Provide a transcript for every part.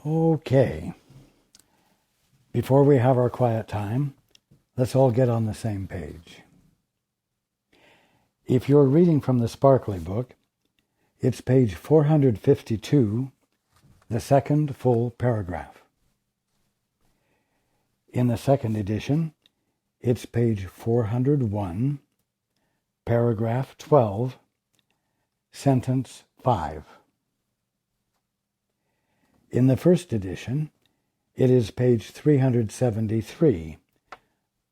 Okay, before we have our quiet time, let's all get on the same page. If you're reading from the Sparkly book, it's page 452, the second full paragraph. In the second edition, it's page 401, paragraph 12, sentence 5. In the first edition, it is page 373,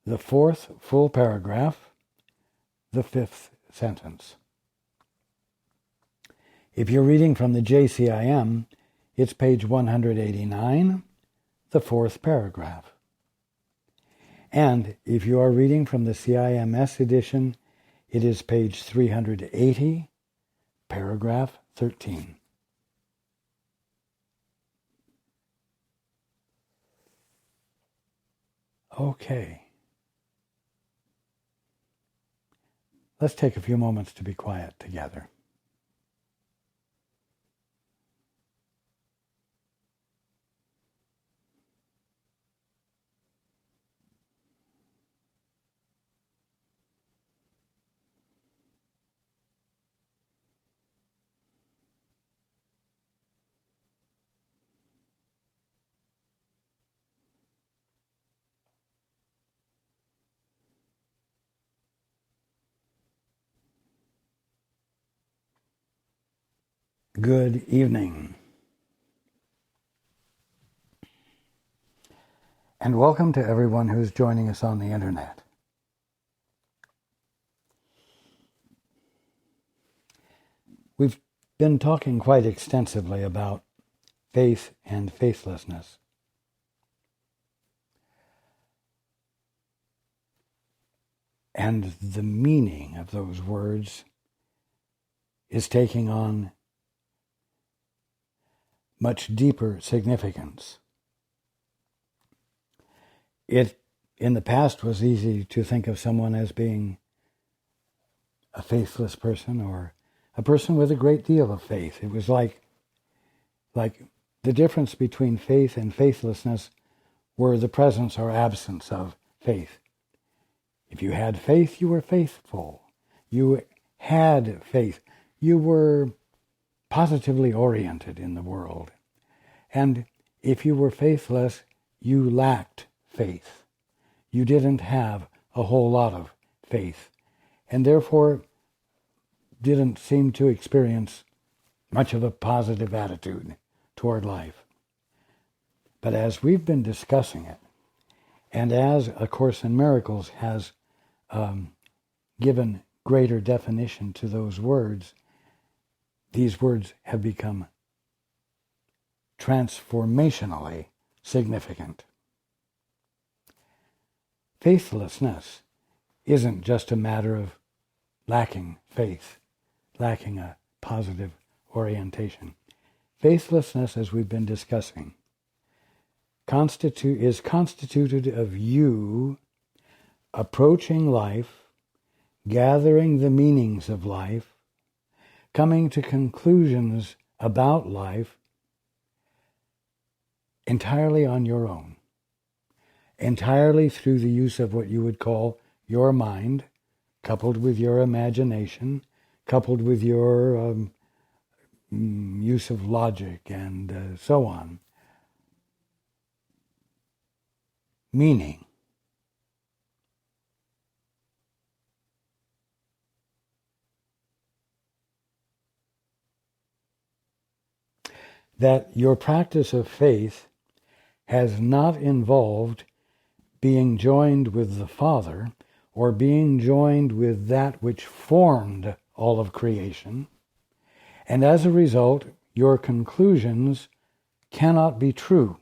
the fourth full paragraph, the fifth sentence. If you're reading from the JCIM, it's page 189, the fourth paragraph. And if you are reading from the CIMS edition, it is page 380, paragraph 13. Okay. Let's take a few moments to be quiet together. Good evening, and welcome to everyone who's joining us on the internet. We've been talking quite extensively about faith and faithlessness. And the meaning of those words is taking on much deeper significance. It, in the past, was easy to think of someone as being a faithless person or a person with a great deal of faith. It was like the difference between faith and faithlessness were the presence or absence of faith. If you had faith, you were faithful. You had faith. You were positively oriented in the world. And if you were faithless, you lacked faith. You didn't have a whole lot of faith, and therefore didn't seem to experience much of a positive attitude toward life. But as we've been discussing it, and as A Course in Miracles has given greater definition to those words, these words have become transformationally significant. Faithlessness isn't just a matter of lacking faith, lacking a positive orientation. Faithlessness, as we've been discussing, is constituted of you approaching life, gathering the meanings of life, coming to conclusions about life entirely on your own, entirely through the use of what you would call your mind, coupled with your imagination, coupled with your use of logic and so on. Meaning. That your practice of faith has not involved being joined with the Father or being joined with that which formed all of creation, and as a result, your conclusions cannot be true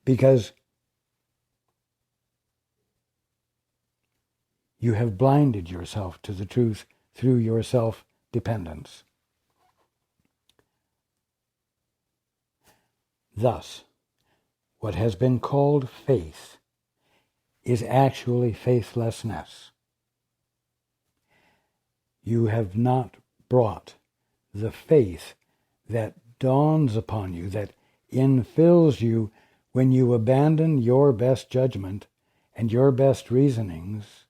because you have blinded yourself to the truth through your self-dependence. Thus, what has been called faith is actually faithlessness. You have not brought the faith that dawns upon you, that infills you when you abandon your best judgment and your best reasonings,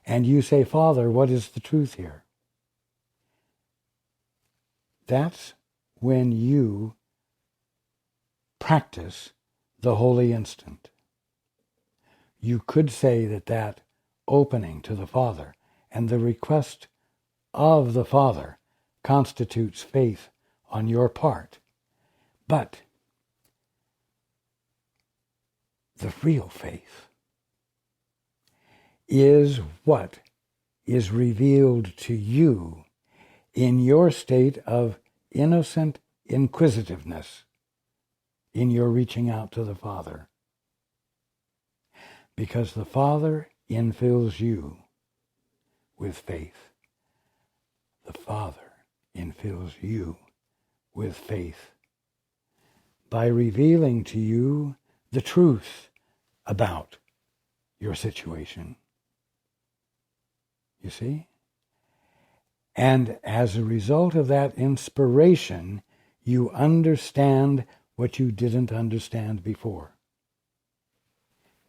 and you say, Father, what is the truth here? That's when you practice the holy instant. You could say that opening to the Father and the request of the Father constitutes faith on your part. But the real faith is what is revealed to you in your state of innocent inquisitiveness in your reaching out to the Father. Because the Father infills you with faith. The Father infills you with faith by revealing to you the truth about your situation. You see? And as a result of that inspiration, you understand what you didn't understand before.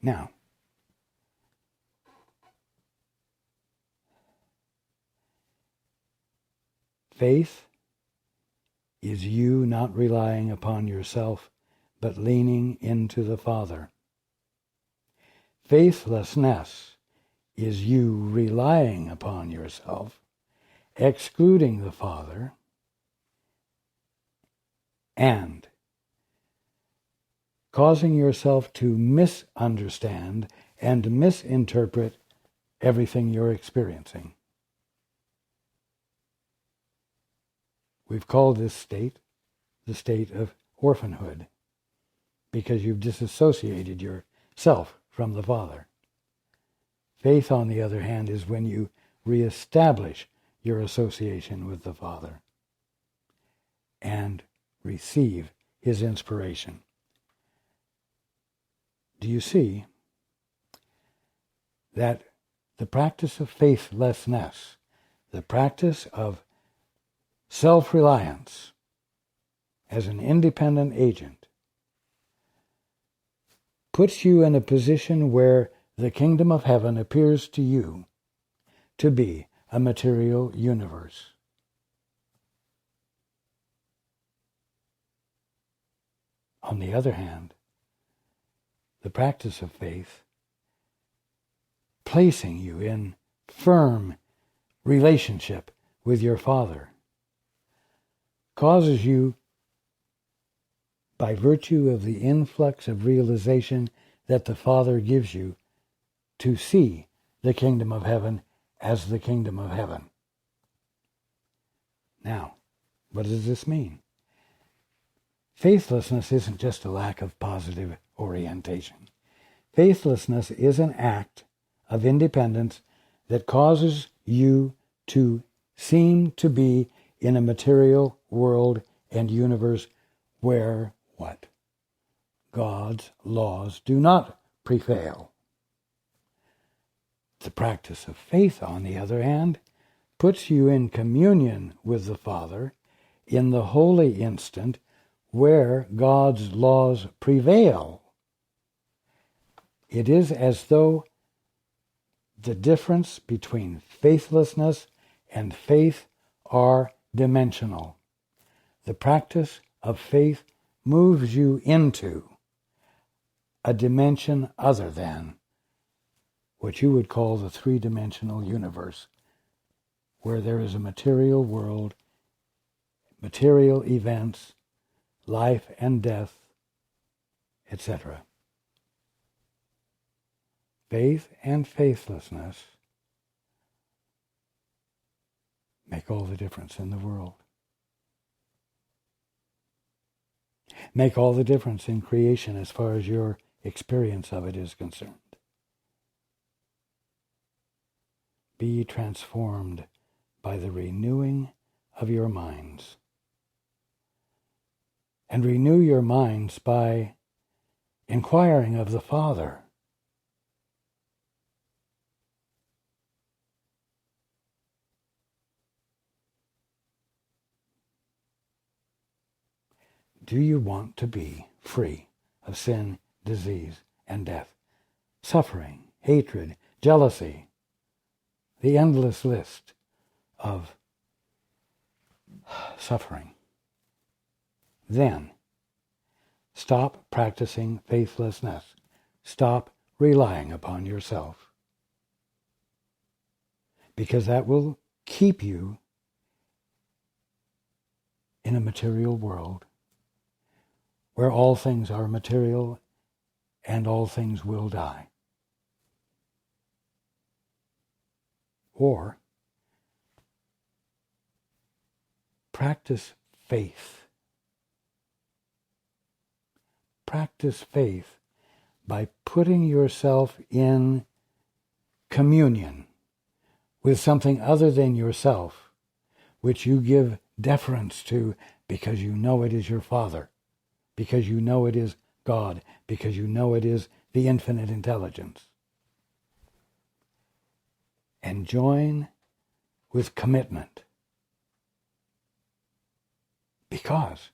Now, faith is you not relying upon yourself, but leaning into the Father. Faithlessness is you relying upon yourself, excluding the Father, and causing yourself to misunderstand and misinterpret everything you're experiencing. We've called this state the state of orphanhood, because you've disassociated yourself from the Father. Faith, on the other hand, is when you reestablish your association with the Father and receive his inspiration. Do you see that the practice of faithlessness, the practice of self-reliance as an independent agent, puts you in a position where the kingdom of heaven appears to you to be a material universe? On the other hand, the practice of faith, placing you in firm relationship with your Father, causes you, by virtue of the influx of realization that the Father gives you, to see the kingdom of heaven as the kingdom of heaven. Now, what does this mean? Faithlessness isn't just a lack of positive orientation. Faithlessness is an act of independence that causes you to seem to be in a material world and universe where what? God's laws do not prevail. The practice of faith, on the other hand, puts you in communion with the Father in the holy instant where God's laws prevail. It is as though the difference between faithlessness and faith are dimensional. The practice of faith moves you into a dimension other than what you would call the three-dimensional universe, where there is a material world, material events, life and death, etc. Faith and faithlessness make all the difference in the world. Make all the difference in creation as far as your experience of it is concerned. Be transformed by the renewing of your minds. And renew your minds by inquiring of the Father. Do you want to be free of sin, disease, and death, suffering, hatred, jealousy, the endless list of suffering? Then stop practicing faithlessness. Stop relying upon yourself. Because that will keep you in a material world where all things are material and all things will die. Or practice faith. Practice faith by putting yourself in communion with something other than yourself, which you give deference to because you know it is your Father, because you know it is God, because you know it is the infinite intelligence. And join with commitment, because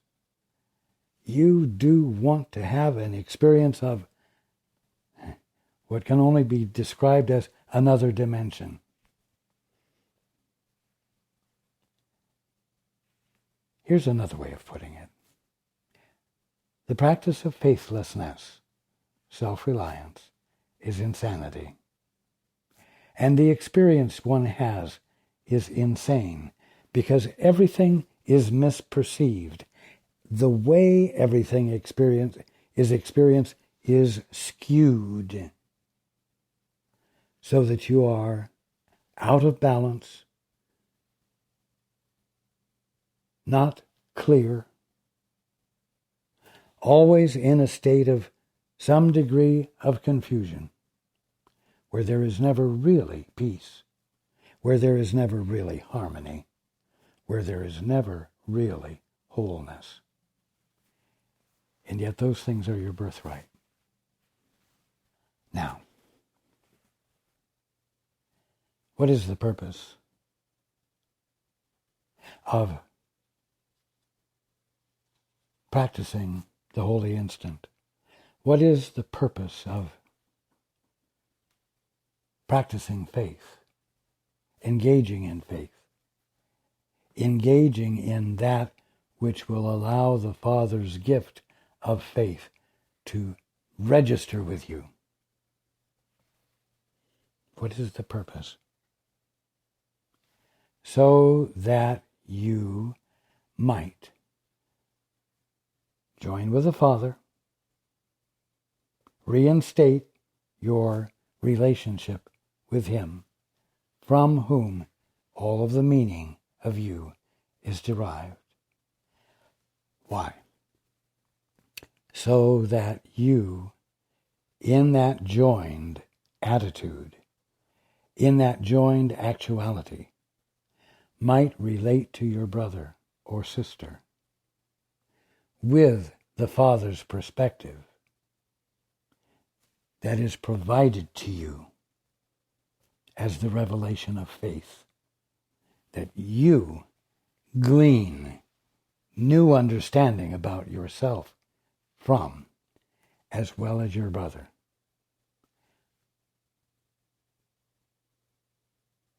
you do want to have an experience of what can only be described as another dimension. Here's another way of putting it. The practice of faithlessness, self-reliance, is insanity. And the experience one has is insane, because everything is misperceived. The way everything is experienced is skewed, so that you are out of balance, not clear, always in a state of some degree of confusion, where there is never really peace, where there is never really harmony, where there is never really wholeness. And yet those things are your birthright. Now, what is the purpose of practicing the holy instant? What is the purpose of practicing faith, engaging in faith, engaging in that which will allow the Father's gift of faith to register with you? What is the purpose? So that you might join with the Father, reinstate your relationship with Him, from whom all of the meaning of you is derived. Why? So that you, in that joined attitude, in that joined actuality, might relate to your brother or sister with the Father's perspective that is provided to you as the revelation of faith, that you glean new understanding about yourself from, as well as your brother.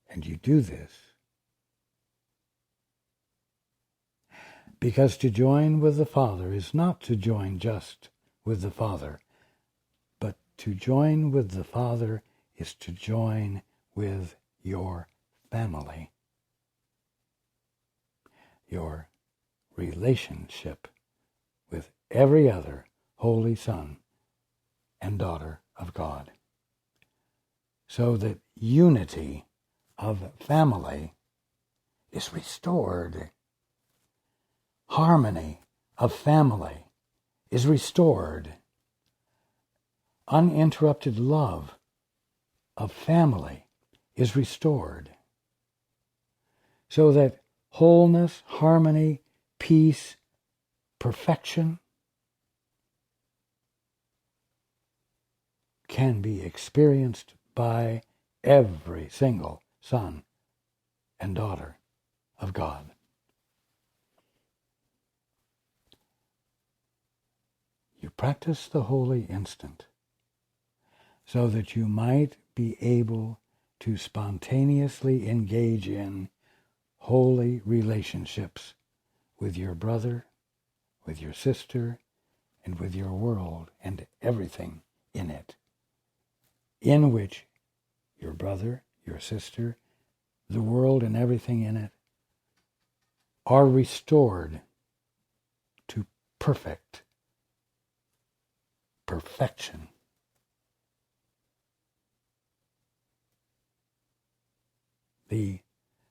And you do this because to join with the Father is not to join just with the Father, but to join with the Father is to join with your family, your relationship with every other holy son and daughter of God, so that unity of family is restored. Harmony of family is restored. Uninterrupted love of family is restored. So that wholeness, harmony, peace, perfection can be experienced by every single son and daughter of God. Practice the holy instant so that you might be able to spontaneously engage in holy relationships with your brother, with your sister, and with your world and everything in it, in which your brother, your sister, the world and everything in it are restored to perfection. The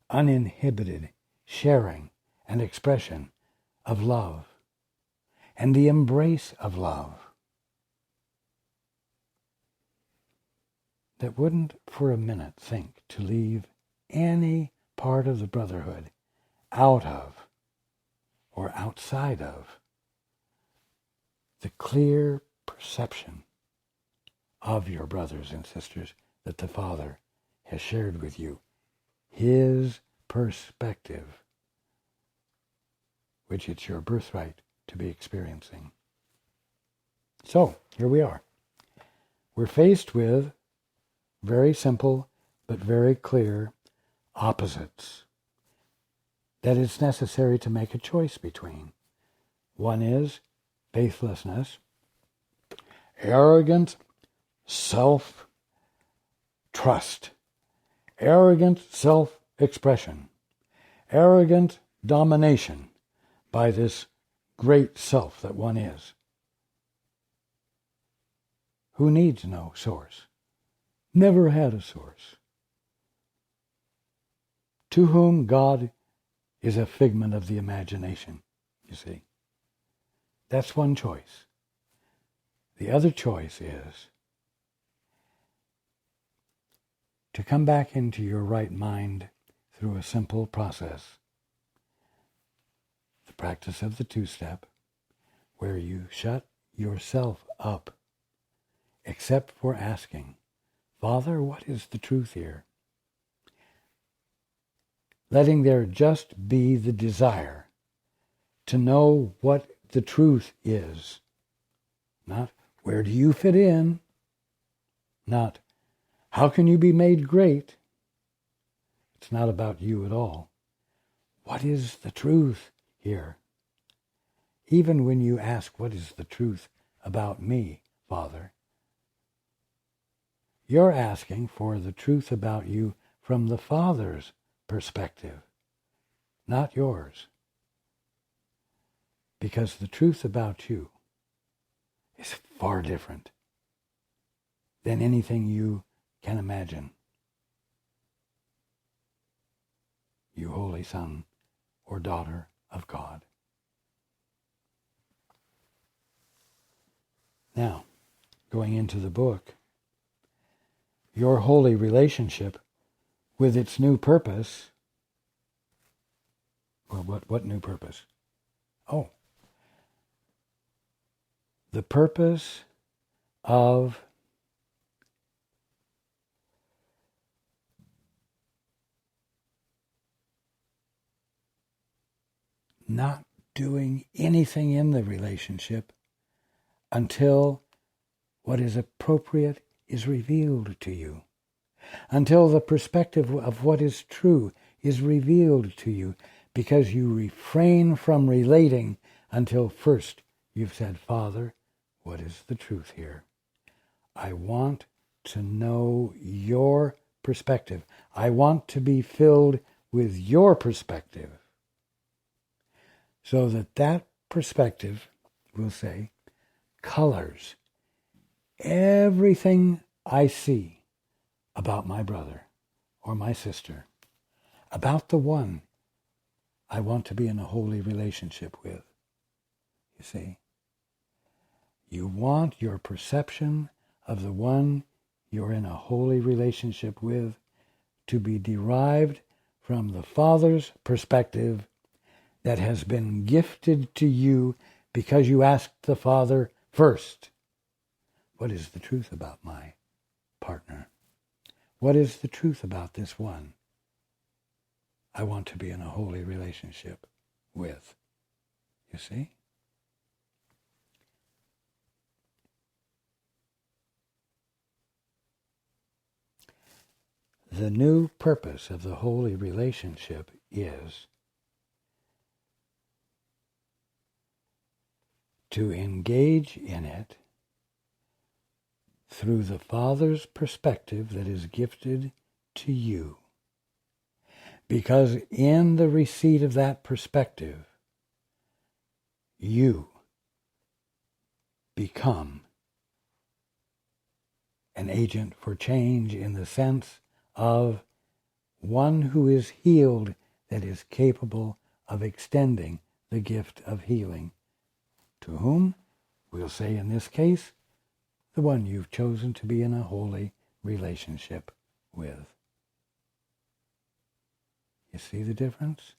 uninhibited sharing and expression of love and the embrace of love that wouldn't for a minute think to leave any part of the brotherhood out of or outside of the clear perception of your brothers and sisters that the Father has shared with you, his perspective, which it's your birthright to be experiencing. So, here we are. We're faced with very simple but very clear opposites that it's necessary to make a choice between. One is faithlessness, arrogant self-trust, arrogant self-expression, arrogant domination by this great self that one is, who needs no source, never had a source, to whom God is a figment of the imagination, you see. That's one choice. The other choice is to come back into your right mind through a simple process, the practice of the two-step, where you shut yourself up, except for asking, Father, what is the truth here? Letting there just be the desire to know what the truth is. Not, where do you fit in? Not, how can you be made great? It's not about you at all. What is the truth here? Even when you ask, what is the truth about me, Father? You're asking for the truth about you from the Father's perspective, not yours. Because the truth about you is far different than anything you can imagine. You holy son or daughter of God. Now, going into the book, your holy relationship with its new purpose. Well, what new purpose? Oh, the purpose of not doing anything in the relationship until what is appropriate is revealed to you, until the perspective of what is true is revealed to you, because you refrain from relating until first you've said, Father, what is the truth here? I want to know your perspective. I want to be filled with your perspective, so that that perspective, we'll say, colors everything I see about my brother or my sister, about the one I want to be in a holy relationship with. You see, you want your perception of the one you're in a holy relationship with to be derived from the Father's perspective that has been gifted to you because you asked the Father first, what is the truth about my partner? What is the truth about this one I want to be in a holy relationship with? You see? The new purpose of the holy relationship is to engage in it through the Father's perspective that is gifted to you. Because in the receipt of that perspective, you become an agent for change in the sense of one who is healed that is capable of extending the gift of healing. To whom? We'll say in this case, the one you've chosen to be in a holy relationship with. You see the difference?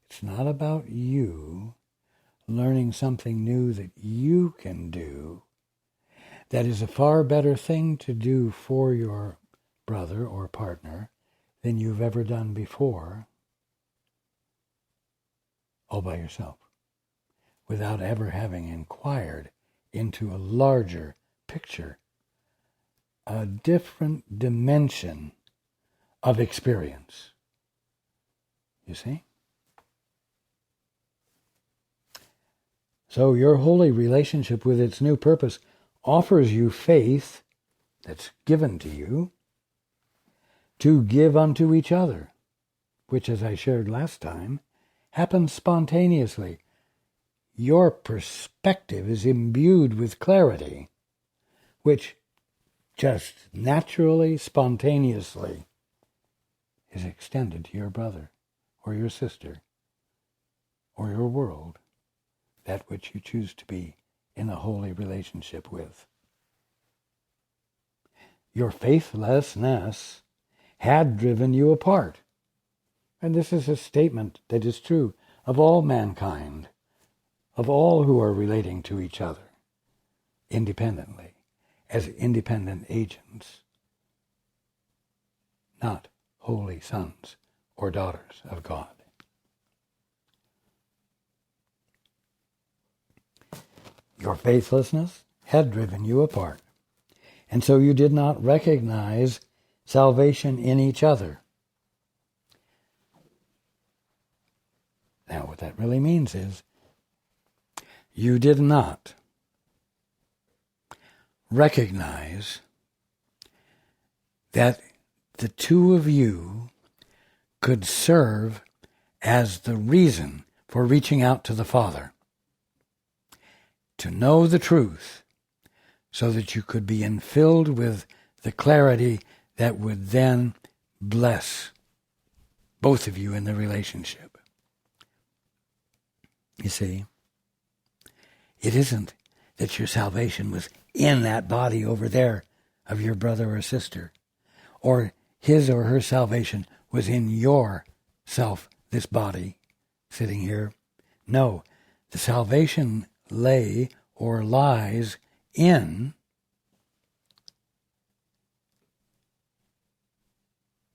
It's not about you learning something new that you can do. That is a far better thing to do for your brother or partner than you've ever done before, all by yourself, without ever having inquired into a larger picture, a different dimension of experience. You see? So your holy relationship with its new purpose offers you faith that's given to you to give unto each other, which, as I shared last time, happens spontaneously. Your perspective is imbued with clarity, which just naturally, spontaneously is extended to your brother or your sister or your world, that which you choose to be in a holy relationship with. Your faithlessness had driven you apart. And this is a statement that is true of all mankind, of all who are relating to each other independently, as independent agents, not holy sons or daughters of God. Your faithlessness had driven you apart, and so you did not recognize salvation in each other. Now, what that really means is you did not recognize that the two of you could serve as the reason for reaching out to the Father, to know the truth, so that you could be infilled with the clarity that would then bless both of you in the relationship. You see, it isn't that your salvation was in that body over there of your brother or sister, or his or her salvation was in your self, this body, sitting here. No, the salvation lay or lies in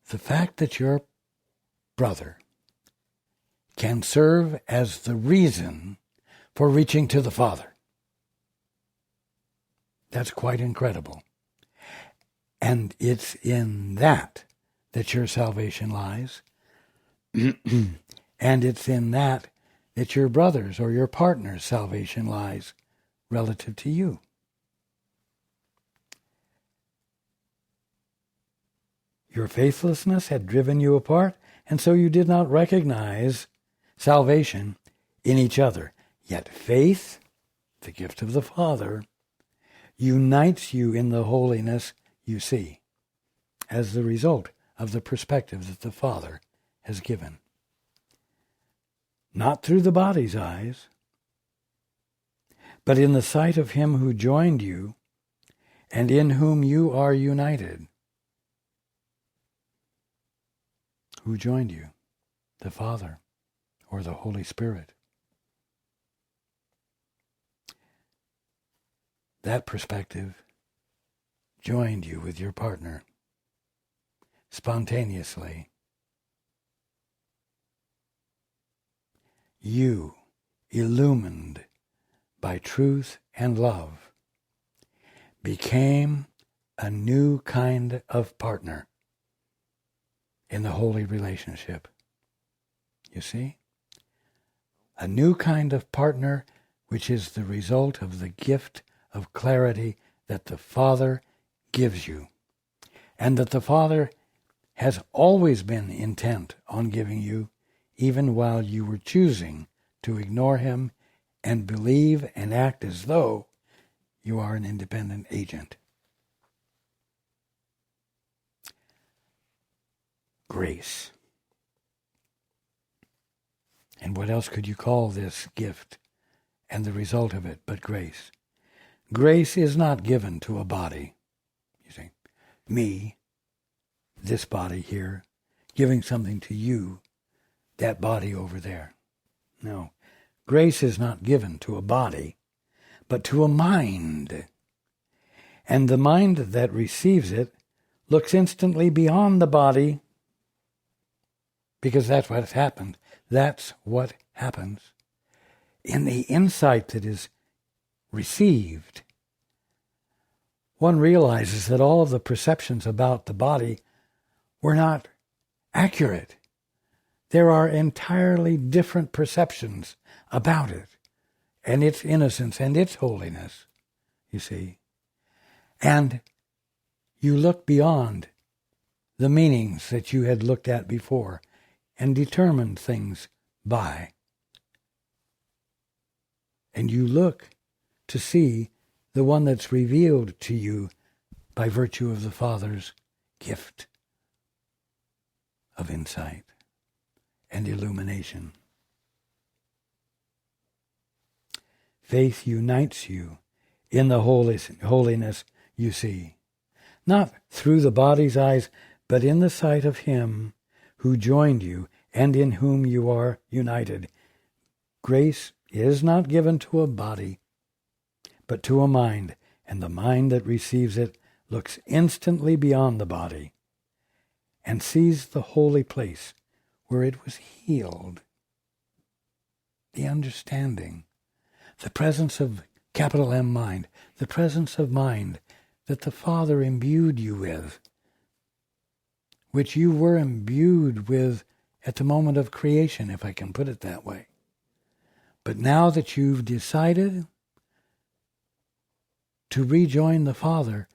the fact that your brother can serve as the reason for reaching to the Father. That's quite incredible. And it's in that your salvation lies. And it's in that your brother's or your partner's salvation lies relative to you. Your faithlessness had driven you apart, and so you did not recognize salvation in each other. Yet faith, the gift of the Father, unites you in the holiness you see as the result of the perspective that the Father has given. Not through the body's eyes, but in the sight of him who joined you and in whom you are united. Who joined you? The Father or the Holy Spirit. That perspective joined you with your partner spontaneously. You, illumined by truth and love, became a new kind of partner. in the holy relationship. You see? A new kind of partner, which is the result of the gift of clarity that the Father gives you, and that the Father has always been intent on giving you, even while you were choosing to ignore him and believe and act as though you are an independent agent. Grace. And what else could you call this gift and the result of it but grace? Grace is not given to a body. You see, me, this body here, giving something to you, that body over there. No, grace is not given to a body, but to a mind. And the mind that receives it looks instantly beyond the body, because that's what happened. That's what happens. In the insight that is received, one realizes that all of the perceptions about the body were not accurate. There are entirely different perceptions about it, and its innocence and its holiness, you see. And you look beyond the meanings that you had looked at before and determined things by. And you look to see the one that's revealed to you by virtue of the Father's gift of insight and illumination. Faith unites you in the holiness you see, not through the body's eyes, but in the sight of him who joined you and in whom you are united. Grace is not given to a body, but to a mind, and the mind that receives it looks instantly beyond the body and sees the holy place where it was healed. The understanding, the presence of capital M mind, the presence of mind that the Father imbued you with, which you were imbued with at the moment of creation, if I can put it that way. But now that you've decided to rejoin the Father,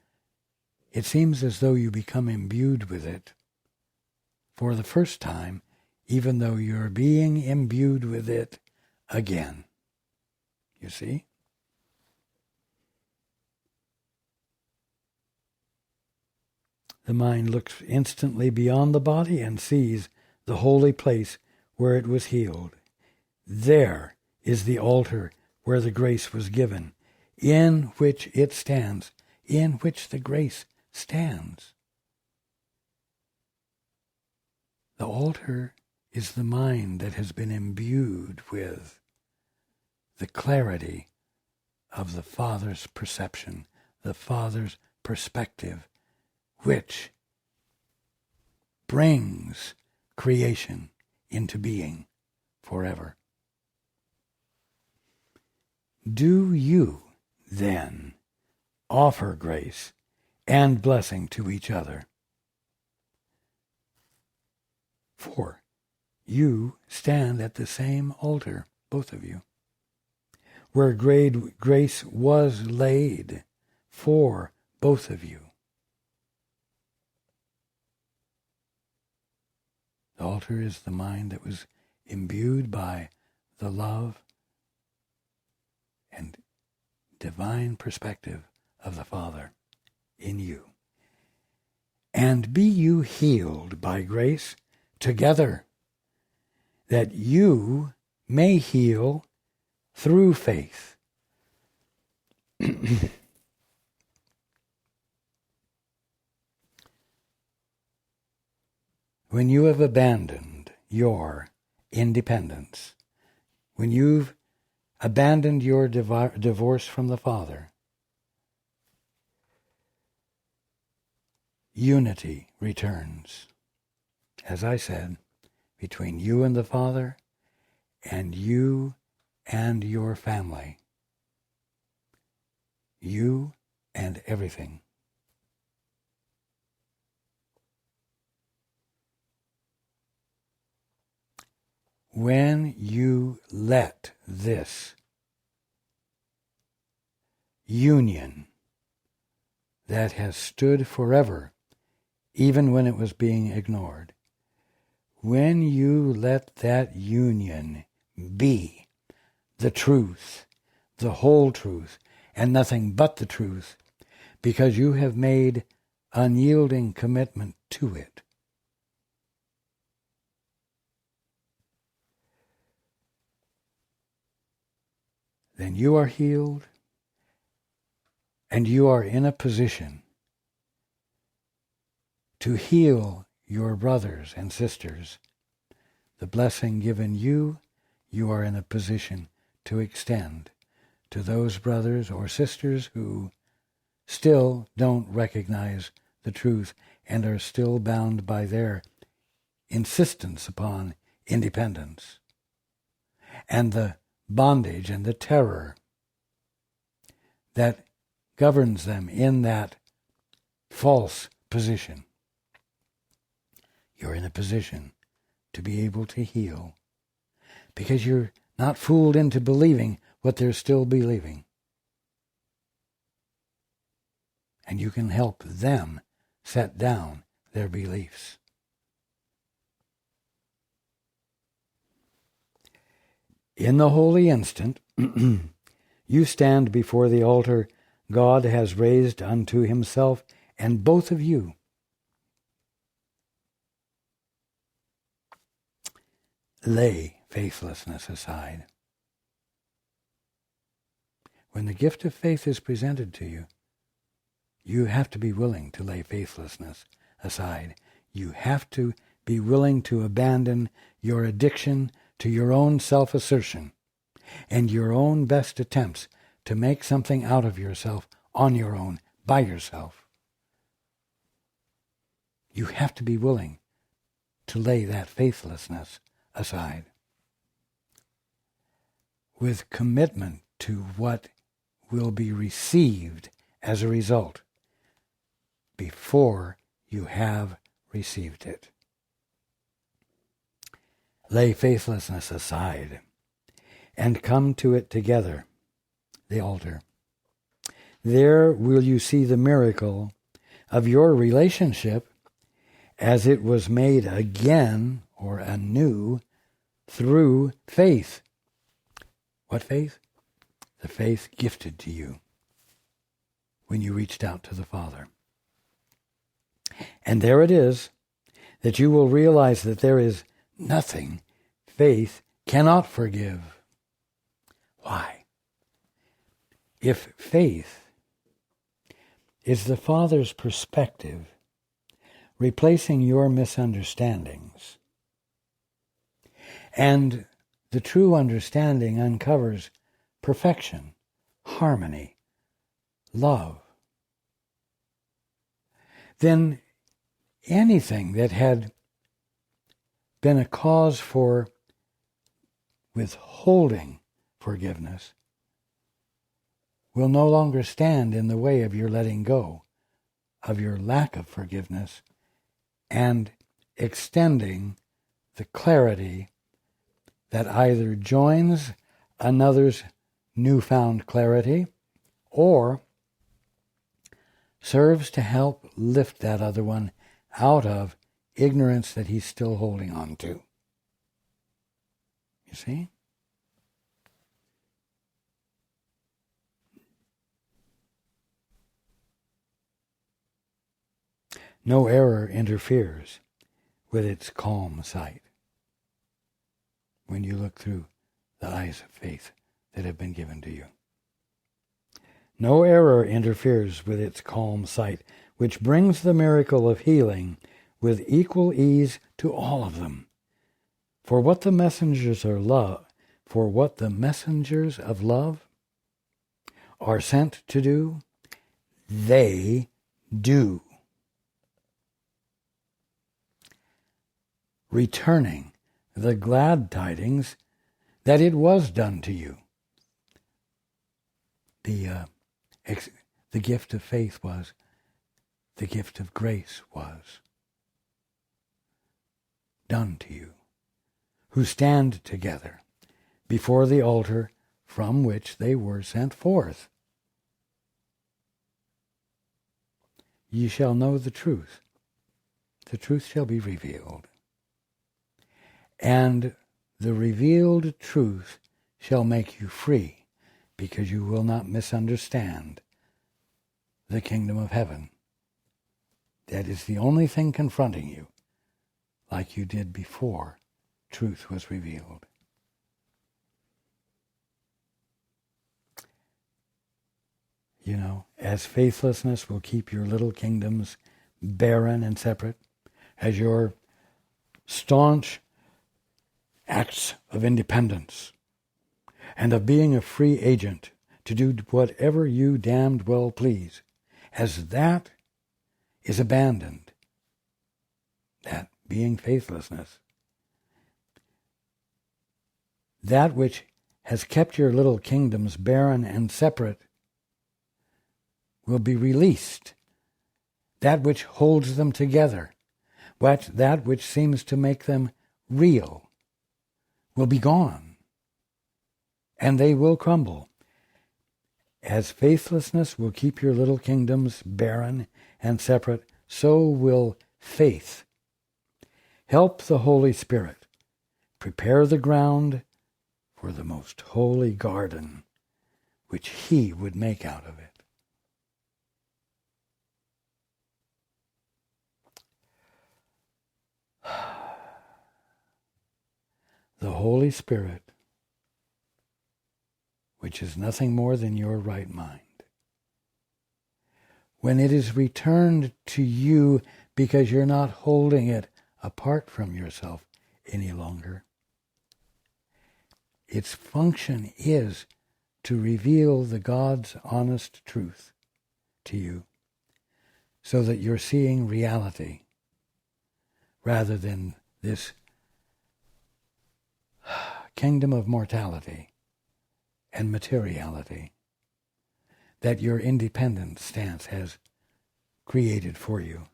it seems as though you become imbued with it for the first time, even though you're being imbued with it again. You see? The mind looks instantly beyond the body and sees the holy place where it was healed. There is the altar where the grace was given, in which it stands, in which the grace stands. The altar is the mind that has been imbued with the clarity of the Father's perception, the Father's perspective, which brings creation into being forever. Do you, then, offer grace and blessing to each other? For you stand at the same altar, both of you, where grace was laid for both of you. The altar is the mind that was imbued by the love and divine perspective of the Father in you. And be you healed by grace together, that you may heal through faith. When you have abandoned your independence, when you've abandoned your divorce from the Father, unity returns, as I said, between you and the Father, and you and your family. You and everything. when you let this union that has stood forever, even when it was being ignored, when you let that union be the truth, the whole truth, and nothing but the truth, because you have made unyielding commitment to it, then you are healed, and you are in a position to heal your brothers and sisters. The blessing given you, you are in a position to extend to those brothers or sisters who still don't recognize the truth and are still bound by their insistence upon independence and the bondage and the terror that governs them in that false position. You're in a position to be able to heal because you're not fooled into believing what they're still believing. And you can help them set down their beliefs. In the holy instant, you stand before the altar God has raised unto himself, and both of you lay faithlessness aside. When the gift of faith is presented to you, you have to be willing to lay faithlessness aside. You have to be willing to abandon your addiction to your own self-assertion and your own best attempts to make something out of yourself on your own, by yourself. You have to be willing to lay that faithlessness aside with commitment to what will be received as a result before you have received it. Lay faithlessness aside and come to it together, the altar. There will you see the miracle of your relationship as it was made again or anew through faith. What faith? The faith gifted to you when you reached out to the Father. And there it is that you will realize that there is nothing faith cannot forgive. Why? If faith is the Father's perspective, replacing your misunderstandings, and the true understanding uncovers perfection, harmony, love, then anything that had been a cause for withholding forgiveness will no longer stand in the way of your letting go of your lack of forgiveness and extending the clarity that either joins another's newfound clarity or serves to help lift that other one out of ignorance that he's still holding on to. You see? No error interferes with its calm sight when you look through the eyes of faith that have been given to you. No error interferes with its calm sight, which brings the miracle of healing with equal ease to all of them. For what the messengers of love are sent to do, they do. Returning the glad tidings that it was done to you. The gift of faith was, the gift of grace was done to you. who stand together before the altar from which they were sent forth. Ye shall know the truth. The truth shall be revealed. And the revealed truth shall make you free, because you will not misunderstand the kingdom of heaven. That is the only thing confronting you, like you did before truth was revealed. You know, as faithlessness will keep your little kingdoms barren and separate, as your staunch acts of independence and of being a free agent to do whatever you damned well please, as that is abandoned, that being faithlessness, that which has kept your little kingdoms barren and separate will be released. That which holds them together, that which seems to make them real, will be gone, and they will crumble. As faithlessness will keep your little kingdoms barren and separate, so will faith help the Holy Spirit prepare the ground for the most holy garden which He would make out of it. The Holy Spirit, which is nothing more than your right mind, when it is returned to you because you're not holding it apart from yourself any longer, its function is to reveal the God's honest truth to you, so that you're seeing reality rather than this kingdom of mortality and materiality that your independent stance has created for you.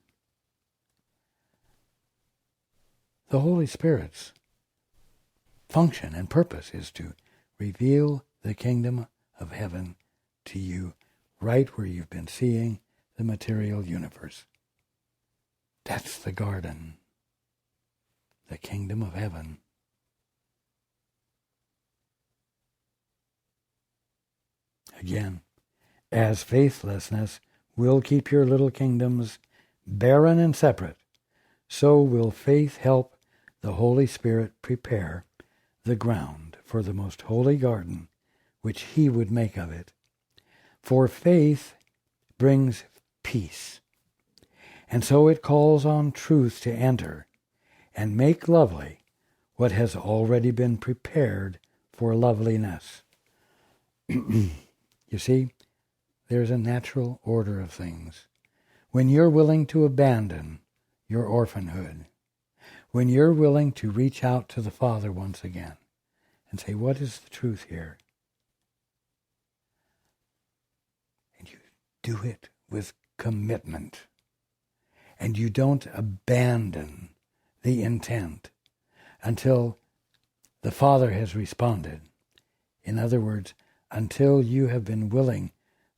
The Holy Spirit's function and purpose is to reveal the kingdom of heaven to you right where you've been seeing the material universe. That's the garden, the kingdom of heaven. Again, as faithlessness will keep your little kingdoms barren and separate, so will faith help the Holy Spirit prepare the ground for the most holy garden which He would make of it. For faith brings peace, and so it calls on truth to enter and make lovely what has already been prepared for loveliness. You see, there's a natural order of things. When you're willing to abandon your orphanhood, when you're willing to reach out to the Father once again and say, what is the truth here? And you do it with commitment. And you don't abandon the intent until the Father has responded. In other words, until you have been willing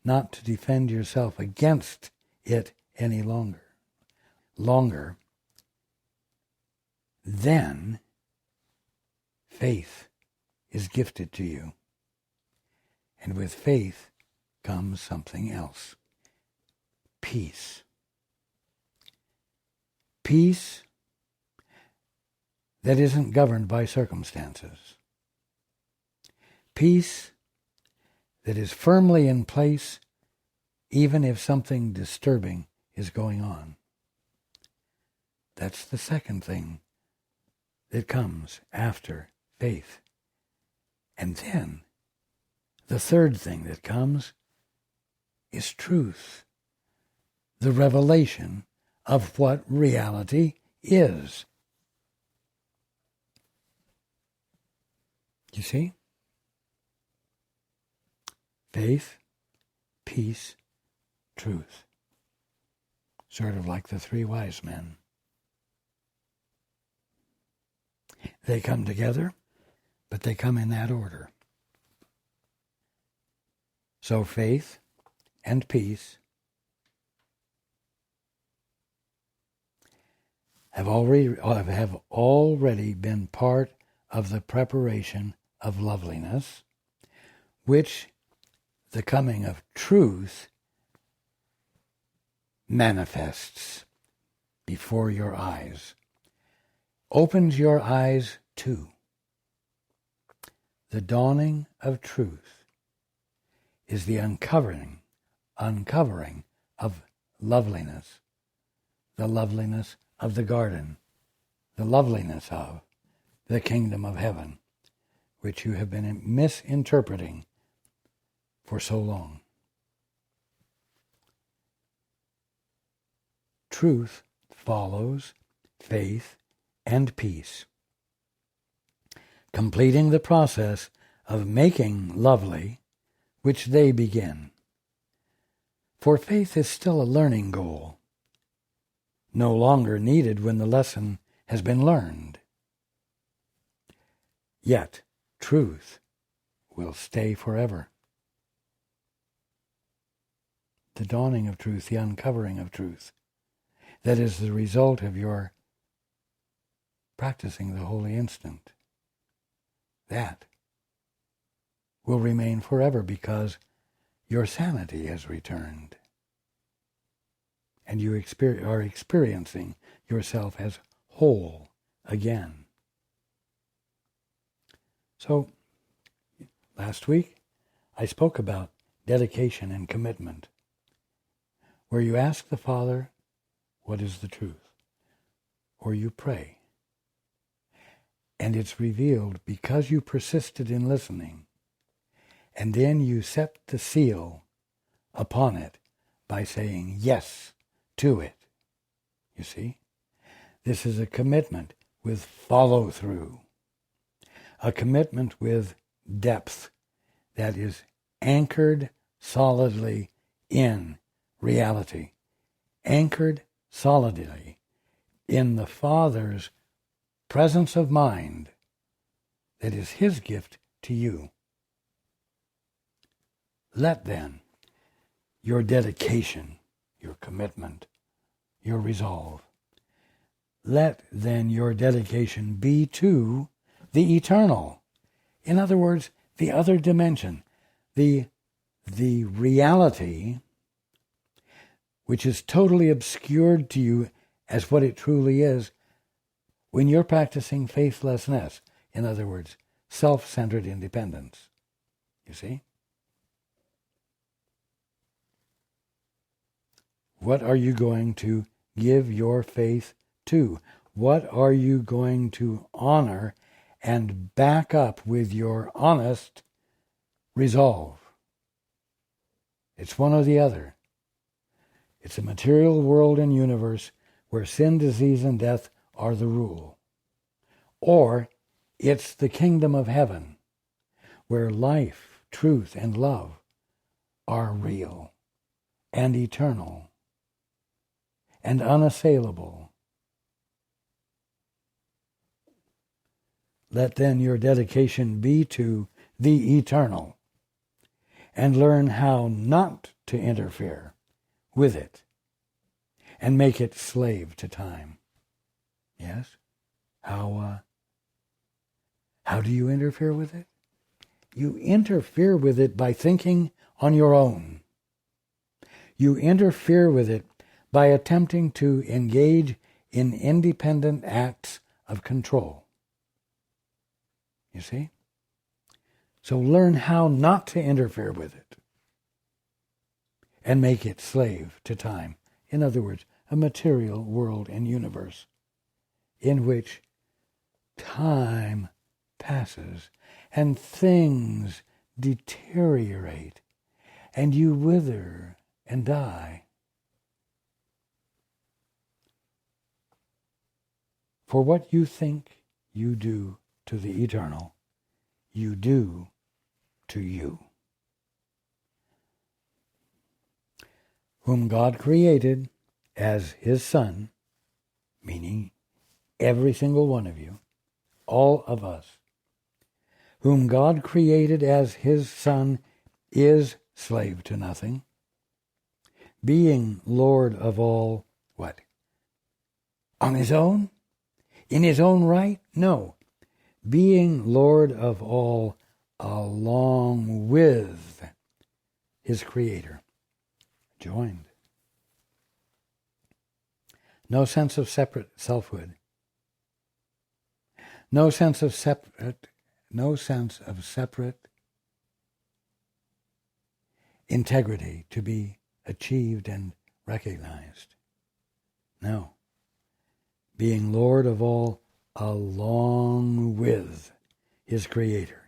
not to defend yourself against it any longer. Then faith is gifted to you. And with faith comes something else. Peace. Peace that isn't governed by circumstances. Peace that is firmly in place even if something disturbing is going on. That's the second thing that comes after faith. And then the third thing that comes is truth, the revelation of what reality is. You see? Faith, peace, truth. Sort of like the three wise men. They come together, but they come in that order. So faith and peace have already been part of the preparation of loveliness, which the coming of truth manifests before your eyes, opens your eyes to. The dawning of truth is the uncovering of loveliness, the loveliness of the garden, the loveliness of the kingdom of heaven, which you have been misinterpreting for so long. Truth follows faith and peace, completing the process of making lovely, which they begin. For faith is still a learning goal, no longer needed when the lesson has been learned. Yet truth will stay forever. The dawning of truth, the uncovering of truth, that is the result of your practicing the holy instant. That will remain forever because your sanity has returned and you are experiencing yourself as whole again. So, last week I spoke about dedication and commitment, where you ask the Father, what is the truth? Or you pray. And it's revealed because you persisted in listening. And then you set the seal upon it by saying yes to it. You see? This is a commitment with follow-through. A commitment with depth that is anchored solidly in reality. Anchored solidly in the Father's presence of mind that is His gift to you. Let then your dedication, your commitment, your resolve, let then your dedication be to the eternal. In other words, the other dimension, the reality which is totally obscured to you as what it truly is when you're practicing faithlessness. In other words, self-centered independence. You see? What are you going to give your faith to? What are you going to honor and back up with your honest resolve? It's one or the other. It's a material world and universe where sin, disease, and death are the rule. Or it's the kingdom of heaven where life, truth, and love are real and eternal and unassailable. Let then your dedication be to the eternal and learn how not to interfere with it and make it slave to time. Yes? How do you interfere with it? You interfere with it by thinking on your own. You interfere with it by attempting to engage in independent acts of control. You see? So learn how not to interfere with it and make it slave to time. In other words, a material world and universe in which time passes and things deteriorate and you wither and die. For what you think you do to the eternal, you do to you. Whom God created as His Son, meaning every single one of you, all of us, whom God created as his Son, is slave to nothing, being Lord of all, what? On his own? In his own right? No. Being Lord of all along with his Creator. Joined. No sense of separate selfhood. No sense of separate integrity to be achieved and recognized. No. Being Lord of all along with his Creator.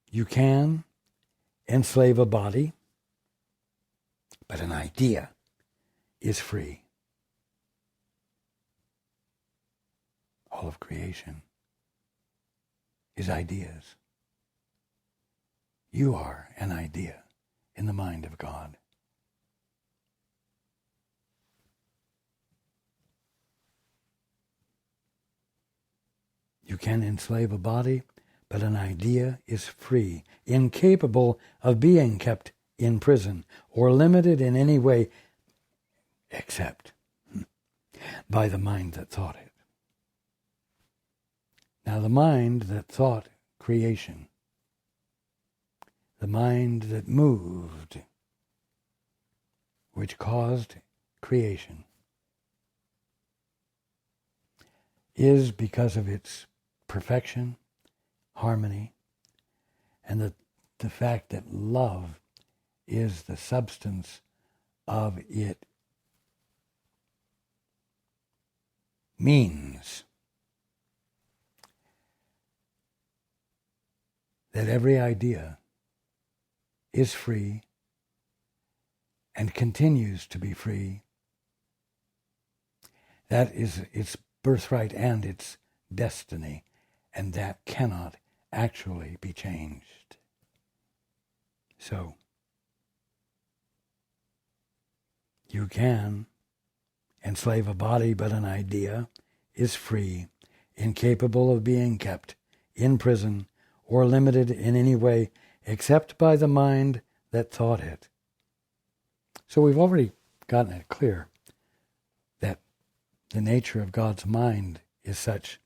You can enslave a body, but an idea is free. All of creation is ideas. You are an idea in the mind of God. You can enslave a body, but an idea is free, incapable of being kept in prison or limited in any way except by the mind that thought it. Now, the mind that thought creation, the mind that moved, which caused creation, is because of its perfection, harmony, and the fact that love is the substance of it, means that every idea is free and continues to be free. That is its birthright and its destiny, and that cannot actually be changed. So, you can enslave a body, but an idea is free, incapable of being kept in prison or limited in any way except by the mind that thought it. So we've already gotten it clear that the nature of God's mind is such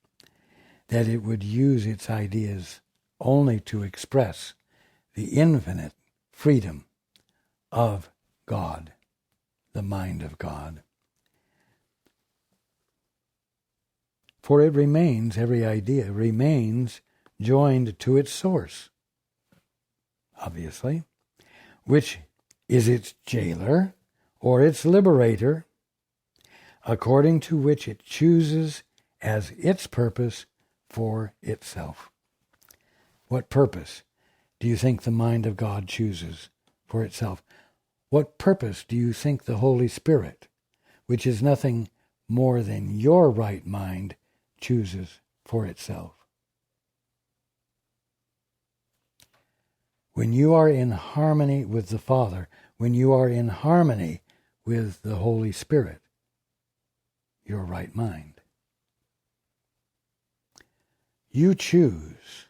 that it would use its ideas only to express the infinite freedom of God, the mind of God. For it remains, every idea remains joined to its source, obviously, which is its jailer or its liberator, according to which it chooses as its purpose for itself. What purpose do you think the mind of God chooses for itself? What purpose do you think the Holy Spirit, which is nothing more than your right mind, chooses for itself? When you are in harmony with the Father, when you are in harmony with the Holy Spirit, your right mind, you choose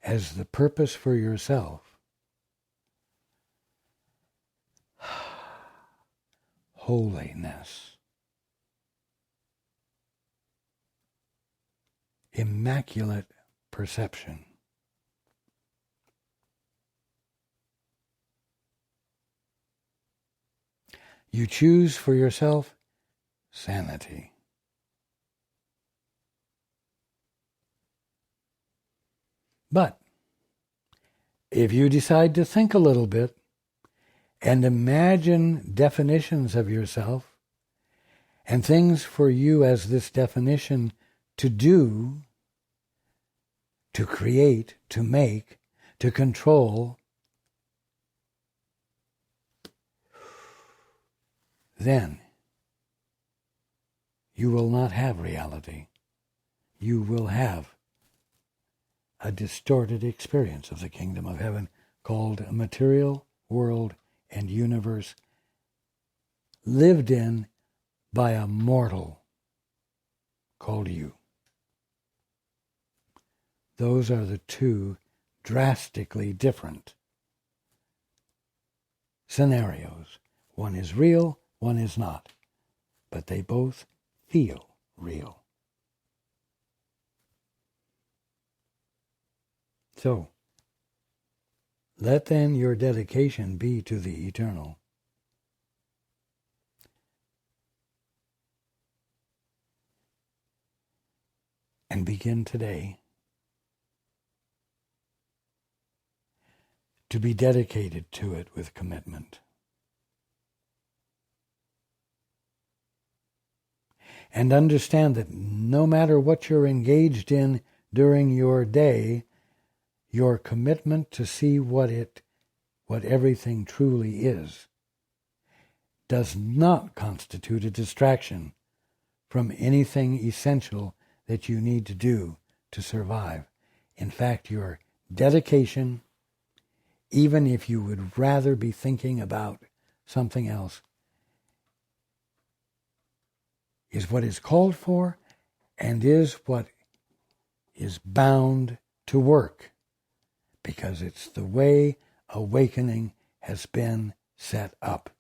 as the purpose for yourself holiness, immaculate perception. You choose for yourself sanity. But if you decide to think a little bit and imagine definitions of yourself and things for you as this definition to do, to create, to make, to control, then you will not have reality. You will have a distorted experience of the kingdom of heaven called a material world and universe lived in by a mortal called you. Those are the two drastically different scenarios. One is real, one is not, but they both feel real. So, let then your dedication be to the eternal. And begin today to be dedicated to it with commitment. And understand that no matter what you're engaged in during your day, your commitment to see what everything truly is does not constitute a distraction from anything essential that you need to do to survive. In fact, your dedication, even if you would rather be thinking about something else, is what is called for and is what is bound to work, because it's the way awakening has been set up,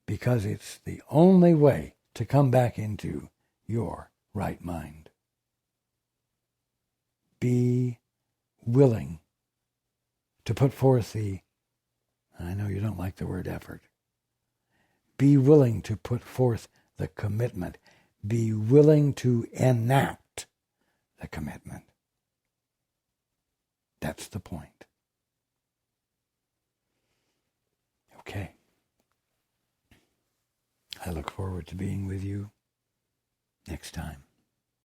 because it's the only way to come back into your right mind. Be willing to put forth I know you don't like the word effort. Be willing to put forth the commitment. Be willing to enact the commitment. That's the point. Okay. I look forward to being with you next time.